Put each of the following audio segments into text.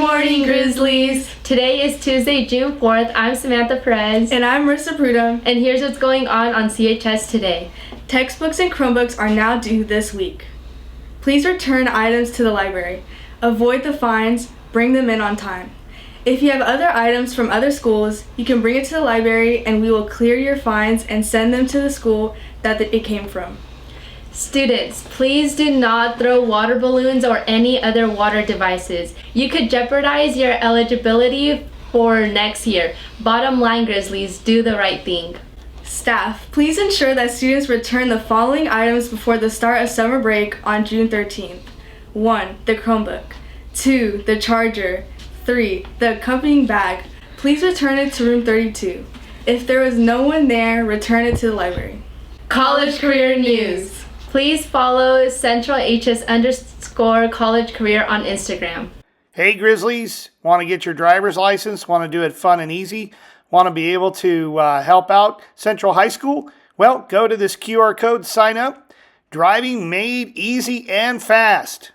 morning, Grizzlies! Today is Tuesday, June 4th. I'm Samantha Perez. And I'm Marissa Prudhomme. And here's what's going on CHS today. Textbooks and Chromebooks are now due this week. Please return items to the library. Avoid the fines. Bring them in on time. If you have other items from other schools, you can bring it to the library and we will clear your fines and send them to the school that it came from. Students, please do not throw water balloons or any other water devices. You could jeopardize your eligibility for next year. Bottom line, Grizzlies, do the right thing. Staff, please ensure that students return the following items before the start of summer break on June 13th. 1. The Chromebook. 2. The charger. 3. The accompanying bag. Please return it to room 32. If there was no one there, return it to the library. College Career News. Please follow CentralHS_college career on Instagram. Hey Grizzlies, want to get your driver's license? Want to do it fun and easy? Want to be able to help out Central High School? Well, go to this QR code, sign up. Driving made easy and fast.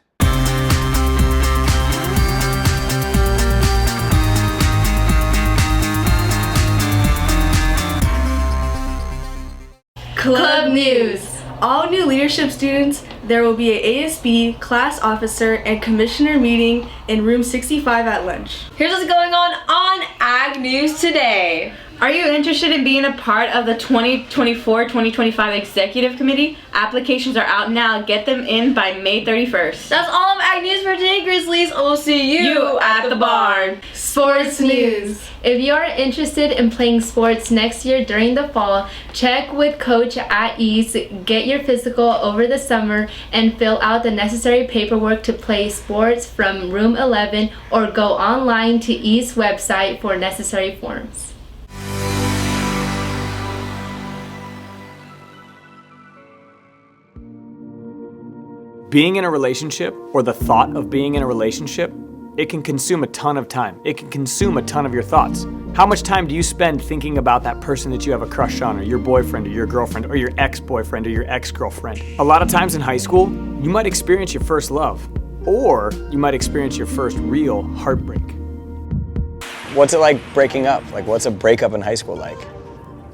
Club News. All new leadership students, there will be a ASB, class officer, and commissioner meeting in room 65 at lunch. Here's what's going on Ag News today. Are you interested in being a part of the 2024-2025 Executive Committee? Applications are out now. Get them in by May 31st. That's all of Ag News for today, Grizzlies. We'll see you at the barn. Sports News. If you are interested in playing sports next year during the fall, check with Coach at East, get your physical over the summer, and fill out the necessary paperwork to play sports from room 11 or go online to East's website for necessary forms. Being in a relationship, or the thought of being in a relationship, it can consume a ton of time. It can consume a ton of your thoughts. How much time do you spend thinking about that person that you have a crush on, or your boyfriend, or your girlfriend, or your ex-boyfriend, or your ex-girlfriend? A lot of times in high school, you might experience your first love, or you might experience your first real heartbreak. What's it like breaking up? Like, what's a breakup in high school like?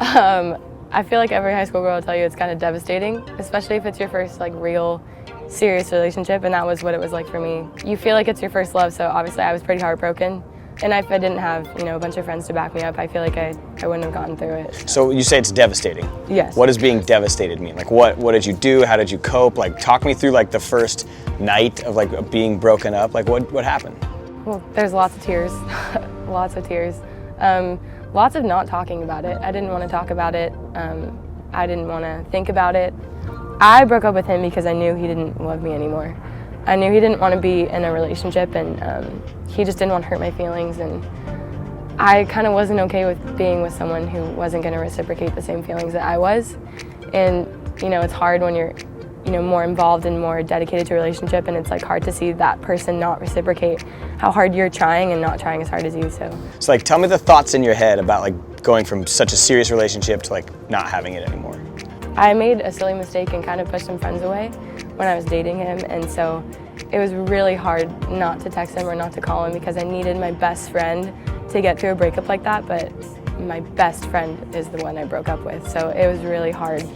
I feel like every high school girl will tell you it's kind of devastating, especially if it's your first real serious relationship, and that was what it was like for me. You feel like it's your first love, so obviously I was pretty heartbroken. And if I didn't have, a bunch of friends to back me up, I feel like I wouldn't have gotten through it. So you say it's devastating? Yes. What does being devastated mean? Like, what did you do? How did you cope? Like, talk me through the first night of being broken up. Like, what happened? Well, there's lots of tears, lots of tears. Lots of not talking about it. I didn't want to talk about it. I didn't want to think about it. I broke up with him because I knew he didn't love me anymore. I knew he didn't want to be in a relationship, and he just didn't want to hurt my feelings, and I kind of wasn't okay with being with someone who wasn't going to reciprocate the same feelings that I was. And it's hard when you're more involved and more dedicated to a relationship, and it's hard to see that person not reciprocate how hard you're trying and not trying as hard as you. So tell me the thoughts in your head about going from such a serious relationship to not having it anymore. I made a silly mistake and kind of pushed some friends away when I was dating him, and so it was really hard not to text him or not to call him because I needed my best friend to get through a breakup like that, but my best friend is the one I broke up with, so it was really hard.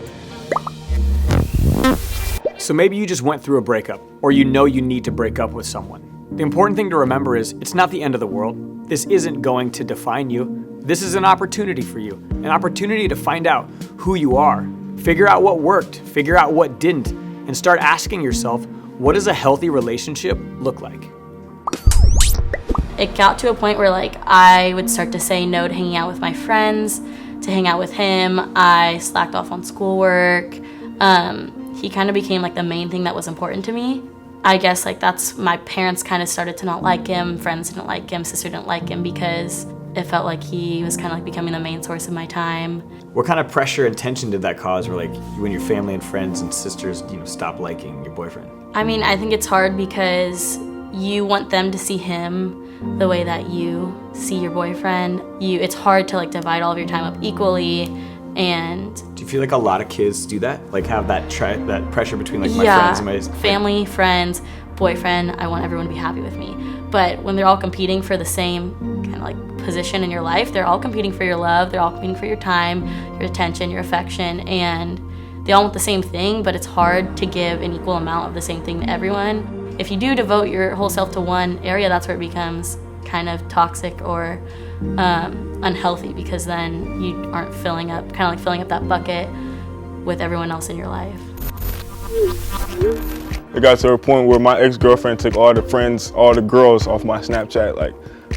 So maybe you just went through a breakup, or you need to break up with someone. The important thing to remember is it's not the end of the world. This isn't going to define you. This is an opportunity for you, an opportunity to find out who you are. Figure out what worked, figure out what didn't, and start asking yourself, what does a healthy relationship look like? It got to a point where I would start to say no to hanging out with my friends, to hang out with him. I slacked off on schoolwork. He kind of became the main thing that was important to me. I guess that's my parents kind of started to not like him, friends didn't like him, sister didn't like him because it felt like he was kind of becoming the main source of my time. What kind of pressure and tension did that cause where you and your family and friends and sisters stop liking your boyfriend? I mean, I think it's hard because you want them to see him the way that you see your boyfriend. It's hard to divide all of your time up equally. And do you feel like a lot of kids do that? Have that pressure between my friends and my family, friends, boyfriend. I want everyone to be happy with me. But when they're all competing for the same kind of like position in your life, they're all competing for your love, they're all competing for your time, your attention, your affection, and they all want the same thing, but it's hard to give an equal amount of the same thing to everyone. If you do devote your whole self to one area, that's where it becomes kind of toxic or unhealthy, because then you aren't filling up that bucket with everyone else in your life. It got to a point where my ex-girlfriend took all the friends, all the girls off my Snapchat, like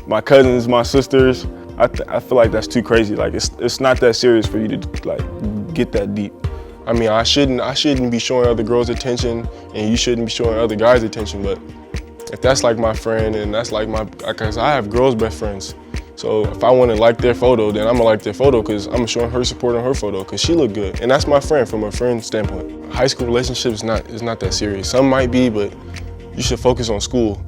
my cousins, my sisters. I feel like that's too crazy. Like it's not that serious for you to like get that deep. I mean, I shouldn't be showing other girls attention, and you shouldn't be showing other guys attention. But if that's like my friend, and that's like because I have girls' best friends. So if I want to like their photo, then I'm gonna like their photo because I'm showing her support on her photo because she look good, and that's my friend from a friend standpoint. High school relationship is not that serious. Some might be, but you should focus on school.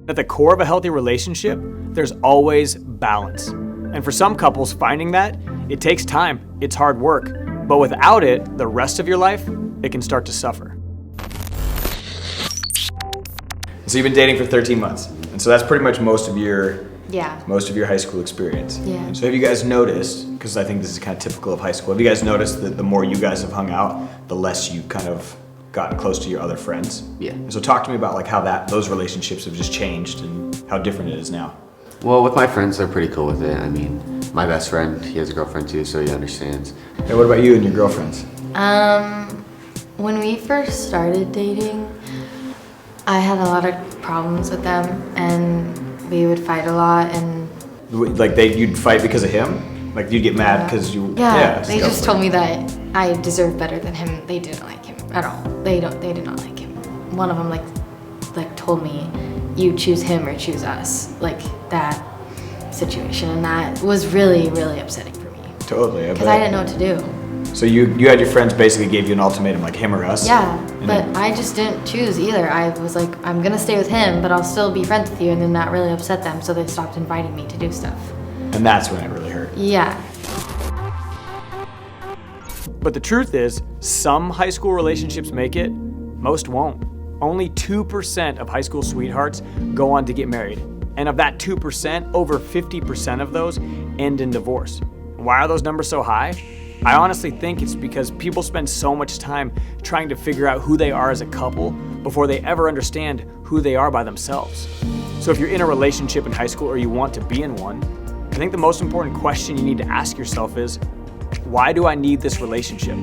At the core of a healthy relationship, there's always balance. And for some couples, finding that, it takes time, it's hard work. But without it, the rest of your life, it can start to suffer. So you've been dating for 13 months. And so that's pretty much most of your high school experience. Yeah. So have you guys noticed, because I think this is kind of typical of high school, have you guys noticed that the more you guys have hung out, the less you kind of gotten close to your other friends? Yeah. And so talk to me about like how those relationships have just changed and how different it is now. Well, with my friends, they're pretty cool with it. I mean, my best friend, he has a girlfriend too, so he understands. Hey, what about you and your girlfriends? When we first started dating, I had a lot of problems with them, and we would fight a lot, and like you'd fight because of him? Like you'd get mad because you... Yeah, they just told me that I deserved better than him. They didn't like him at all. They did not like him. One of them like told me, you choose him or choose us. Like that situation, and that was really, really upsetting for me. Totally. Because I didn't know what to do. So you had your friends basically gave you an ultimatum, like him or us? Yeah, but I just didn't choose either. I was like, I'm gonna stay with him, but I'll still be friends with you, and then that really upset them, so they stopped inviting me to do stuff. And that's when it really hurt. Yeah. But the truth is, some high school relationships make it, most won't. Only 2% of high school sweethearts go on to get married. And of that 2%, over 50% of those end in divorce. Why are those numbers so high? I honestly think it's because people spend so much time trying to figure out who they are as a couple before they ever understand who they are by themselves. So if you're in a relationship in high school or you want to be in one, I think the most important question you need to ask yourself is, why do I need this relationship?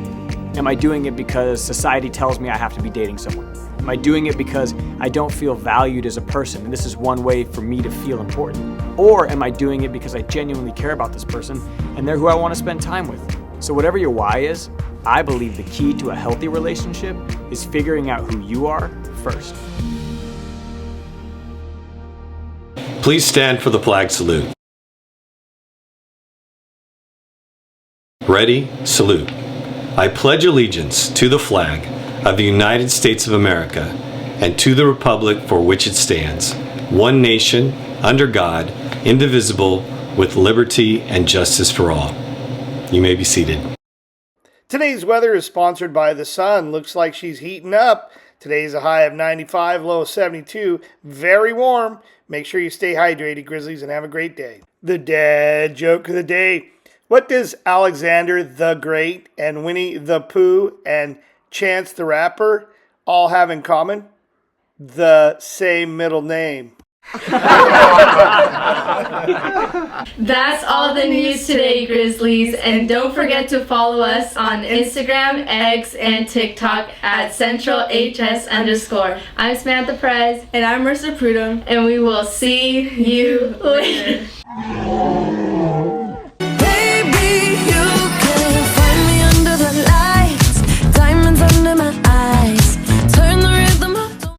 Am I doing it because society tells me I have to be dating someone? Am I doing it because I don't feel valued as a person and this is one way for me to feel important? Or am I doing it because I genuinely care about this person and they're who I want to spend time with? So whatever your why is, I believe the key to a healthy relationship is figuring out who you are first. Please stand for the flag salute. Ready, salute. I pledge allegiance to the flag of the United States of America and to the republic for which it stands, one nation, under God, indivisible, with liberty and justice for all. You may be seated. Today's weather is sponsored by the sun. Looks like she's heating up. Today's a high of 95, low of 72. Very warm. Make sure you stay hydrated, Grizzlies, and have a great day. The dad joke of the day. What does Alexander the Great and Winnie the Pooh and Chance the Rapper all have in common? The same middle name. That's all the news today, Grizzlies. And don't forget to follow us on Instagram, X, and TikTok at CentralHS_. I'm Samantha Perez. And I'm Marissa Prudhomme. And we will see you later.